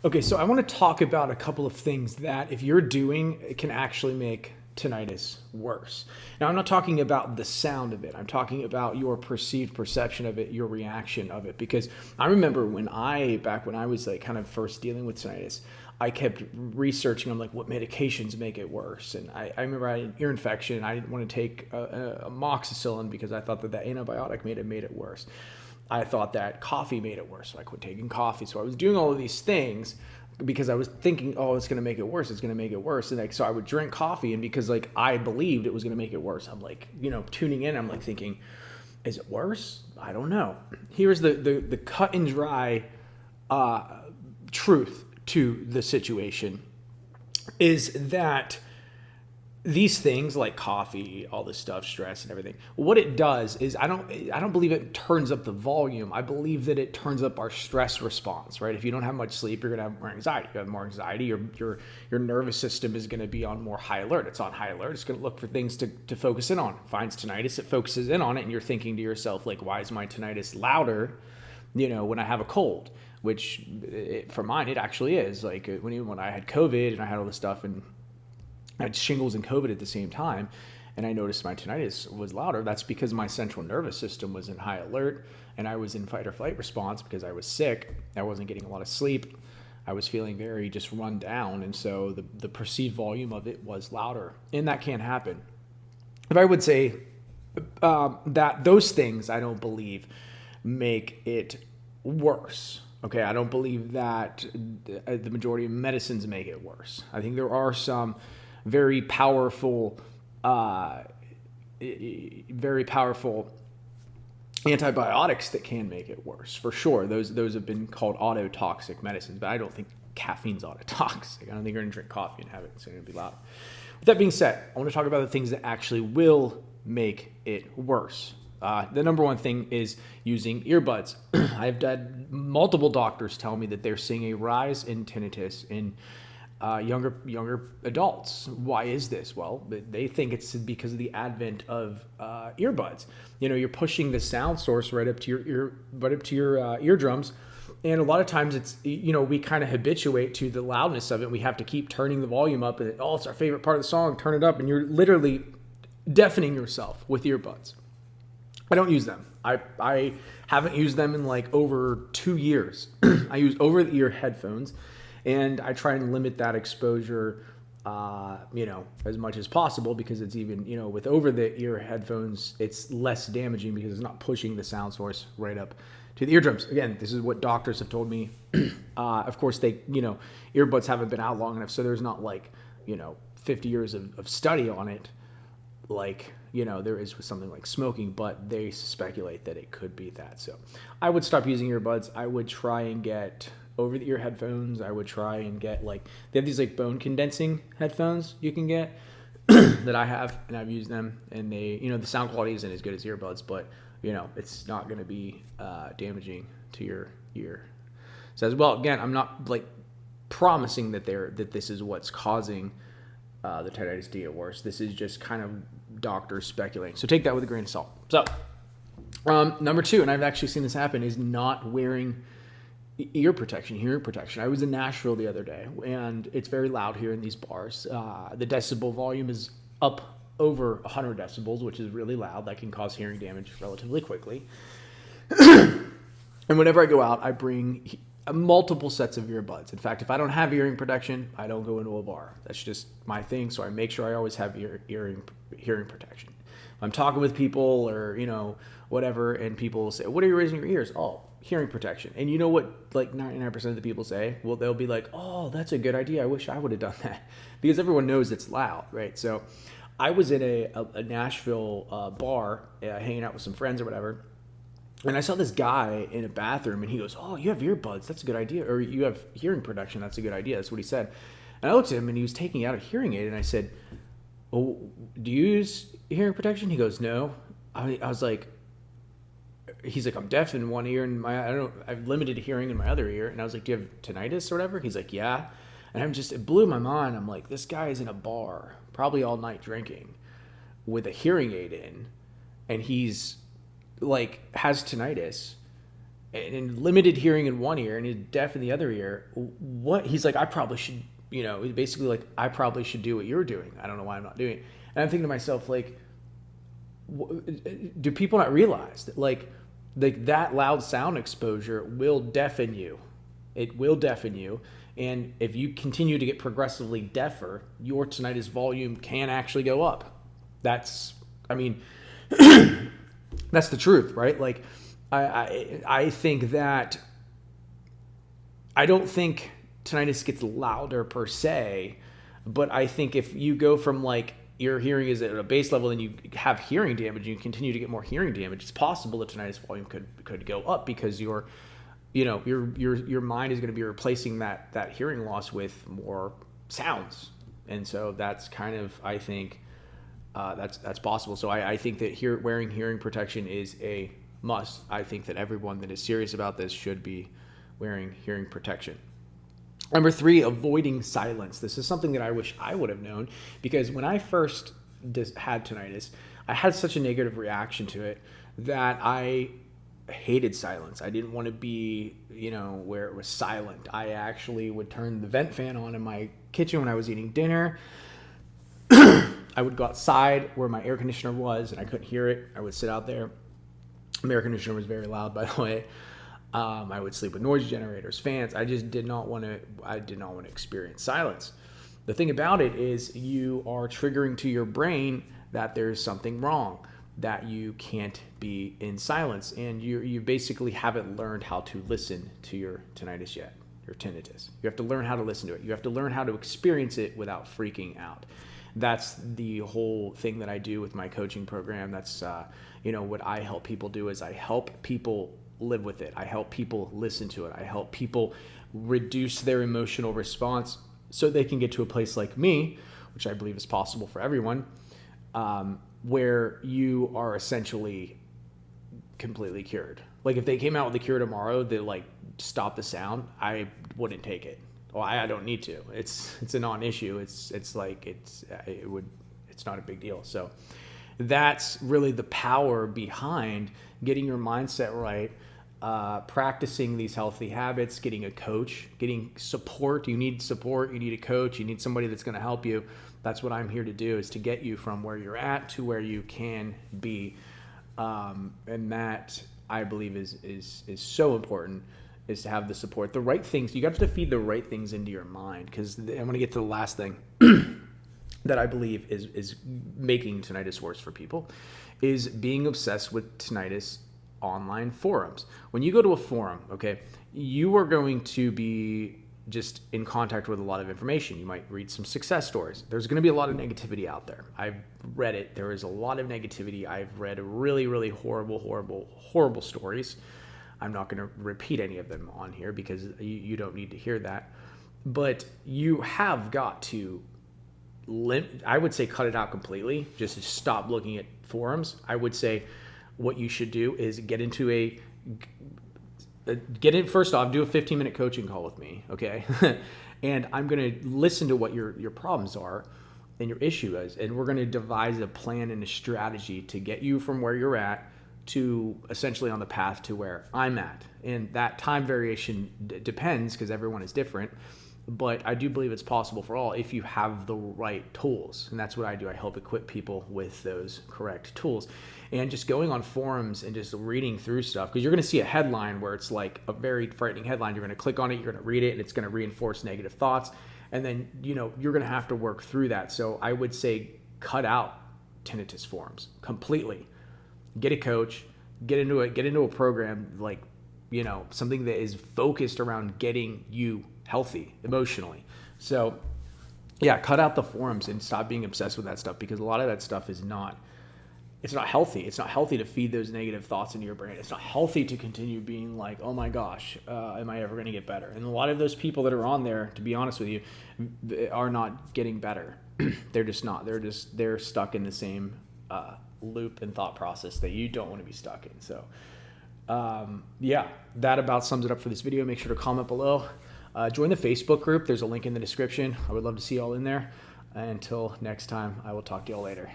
Okay, so I want to talk about a couple of things that if you're doing, it can actually make tinnitus worse. Now, I'm not talking about the sound of it. I'm talking about your perceived perception of it, your reaction of it. Because I remember back when I was like kind of first dealing with tinnitus, I kept researching. I'm like, what medications make it worse? And I remember I had an ear infection. I didn't want to take amoxicillin because I thought that antibiotic made it worse. I thought that coffee made it worse, so I quit taking coffee. So I was doing all of these things because I was thinking, oh, it's going to make it worse. It's going to make it worse. And like, so I would drink coffee, and because like I believed it was going to make it worse, I'm like, tuning in. I'm like thinking, is it worse? I don't know. Here's the cut and dry truth to the situation is that these things like coffee, all this stuff, stress and everything, what it does is I don't believe it turns up the volume. I believe that it turns up our stress response, right? If you don't have much sleep, you're going to have more anxiety. You have more anxiety, your nervous system is going to be on more high alert. It's on high alert. It's going to look for things to focus in on. Finds tinnitus, it focuses in on it, and you're thinking to yourself, like, why is my tinnitus louder, when I have a cold? Which, for mine, it actually is. Like, when I had COVID and I had all this stuff, and I had shingles and COVID at the same time, and I noticed my tinnitus was louder. That's because my central nervous system was in high alert, and I was in fight or flight response because I was sick. I wasn't getting a lot of sleep. I was feeling very just run down, and so the perceived volume of it was louder, and that can't happen. If I would say that those things, I don't believe, make it worse. Okay, I don't believe that the majority of medicines make it worse. I think there are some very powerful antibiotics that can make it worse, for sure. Those have been called autotoxic medicines, but I don't think caffeine's autotoxic. I don't think you're going to drink coffee and have it. It's going to be loud. With that being said, I want to talk about the things that actually will make it worse. The number one thing is using earbuds. I've had multiple doctors tell me that they're seeing a rise in tinnitus in younger adults. Why is this? Well, they think it's because of the advent of earbuds. You're pushing the sound source right up to your eardrums, and a lot of times it's we kind of habituate to the loudness of it. We have to keep turning the volume up, and it's our favorite part of the song. Turn it up, and you're literally deafening yourself with earbuds. I don't use them. I haven't used them in like over 2 years. I use over-the-ear headphones, and I try and limit that exposure, as much as possible, because it's even, with over-the-ear headphones, it's less damaging because it's not pushing the sound source right up to the eardrums. Again, this is what doctors have told me. Of course, earbuds haven't been out long enough, so there's not 50 years of study on it, like there is with something like smoking, but they speculate that it could be that. So I would stop using earbuds. I would try and get over-the-ear headphones. I would try and get they have these bone condensing headphones you can get that I have, and I've used them, and they, the sound quality isn't as good as earbuds, but it's not going to be damaging to your ear. So as well, again, I'm not promising that this is what's causing the tinnitus to get worse. This is just kind of doctors speculating. So take that with a grain of salt. So number two, and I've actually seen this happen, is not wearing hearing protection. I was in Nashville the other day, and it's very loud here in these bars. The decibel volume is up over 100 decibels, which is really loud. That can cause hearing damage relatively quickly. And whenever I go out, I bring multiple sets of earbuds. In fact, if I don't have hearing protection, I don't go into a bar. That's just my thing. So I make sure I always have hearing protection. If I'm talking with people or, whatever, and people will say, what are you raising your ears? Oh, hearing protection. And you know what 99% of the people say? Well, they'll be like, oh, that's a good idea. I wish I would have done that. Because everyone knows it's loud, right? So I was in a Nashville bar hanging out with some friends or whatever. And I saw this guy in a bathroom, and he goes, oh, you have earbuds. That's a good idea. Or you have hearing protection. That's a good idea. That's what he said. And I looked at him, and he was taking out a hearing aid. And I said, well, do you use hearing protection? He goes, no. I was like, he's like, I'm deaf in one ear, and I've limited hearing in my other ear. And I was like, do you have tinnitus or whatever? He's like, yeah. And it blew my mind. I'm like, this guy is in a bar, probably all night drinking, with a hearing aid in, and he's has tinnitus, and limited hearing in one ear and he's deaf in the other ear. What he's like, I probably should, basically like, I probably should do what you're doing. I don't know why I'm not doing it. And I'm thinking to myself, like, do people not realize that like that loud sound exposure will deafen you? It will deafen you. And if you continue to get progressively deafer, your tinnitus volume can actually go up. That's the truth, right? Like, I think that I don't think tinnitus gets louder per se, but I think if you go from like your hearing is at a base level and you have hearing damage, you continue to get more hearing damage, it's possible the tinnitus volume could go up because your mind is going to be replacing that hearing loss with more sounds. And so that's kind of, I think, that's possible. So I think that wearing hearing protection is a must. I think that everyone that is serious about this should be wearing hearing protection. Number 3, avoiding silence. This is something that I wish I would have known, because when I first had tinnitus, I had such a negative reaction to it that I hated silence. I didn't want to be, where it was silent. I actually would turn the vent fan on in my kitchen when I was eating dinner. I would go outside where my air conditioner was and I couldn't hear it. I would sit out there. The air conditioner was very loud, by the way. I would sleep with noise generators, fans. I just did not want to experience silence. The thing about it is you are triggering to your brain that there's something wrong, that you can't be in silence. And you basically haven't learned how to listen to your tinnitus yet, your tinnitus. You have to learn how to listen to it. You have to learn how to experience it without freaking out. That's the whole thing that I do with my coaching program. That's, what I help people do is I help people live with it. I help people listen to it. I help people reduce their emotional response so they can get to a place like me, which I believe is possible for everyone, where you are essentially completely cured. Like if they came out with a cure tomorrow that like stop the sound, I wouldn't take it. Well, I don't need to. It's a non-issue. It's not a big deal. So that's really the power behind getting your mindset right, practicing these healthy habits, getting a coach, getting support. You need support. You need a coach. You need somebody that's going to help you. That's what I'm here to do, is to get you from where you're at to where you can be. And that, I believe, is so important, is to have the support, the right things. You got to feed the right things into your mind, because I'm going to get to the last thing that I believe is making tinnitus worse for people, is being obsessed with tinnitus online forums. When you go to a forum, okay, you are going to be just in contact with a lot of information. You might read some success stories. There's going to be a lot of negativity out there. I've read it. There is a lot of negativity. I've read really, really horrible stories. I'm not going to repeat any of them on here because you don't need to hear that. But you have got to, I would say, cut it out completely. Just stop looking at forums. I would say what you should do is first off, do a 15-minute coaching call with me, okay? And I'm going to listen to what your problems are and your issue is, and we're going to devise a plan and a strategy to get you from where you're at to essentially on the path to where I'm at. And that time variation depends, because everyone is different, but I do believe it's possible for all if you have the right tools. And that's what I do. I help equip people with those correct tools. And just going on forums and just reading through stuff, because you're going to see a headline where it's like a very frightening headline. You're going to click on it, you're going to read it, and it's going to reinforce negative thoughts. And then, you're going to have to work through that. So I would say cut out tinnitus forums completely. Get a coach, get into a program, like, something that is focused around getting you healthy emotionally. So yeah, cut out the forums and stop being obsessed with that stuff, because a lot of that stuff is not healthy. It's not healthy to feed those negative thoughts into your brain. It's not healthy to continue being like, oh my gosh, am I ever going to get better? And a lot of those people that are on there, to be honest with you, are not getting better. They're just not. They're stuck in the same loop and thought process that you don't want to be stuck in. So yeah, that about sums it up for this video. Make sure to comment below. Join the Facebook group. There's a link in the description. I would love to see you all in there. Until next time, I will talk to you all later.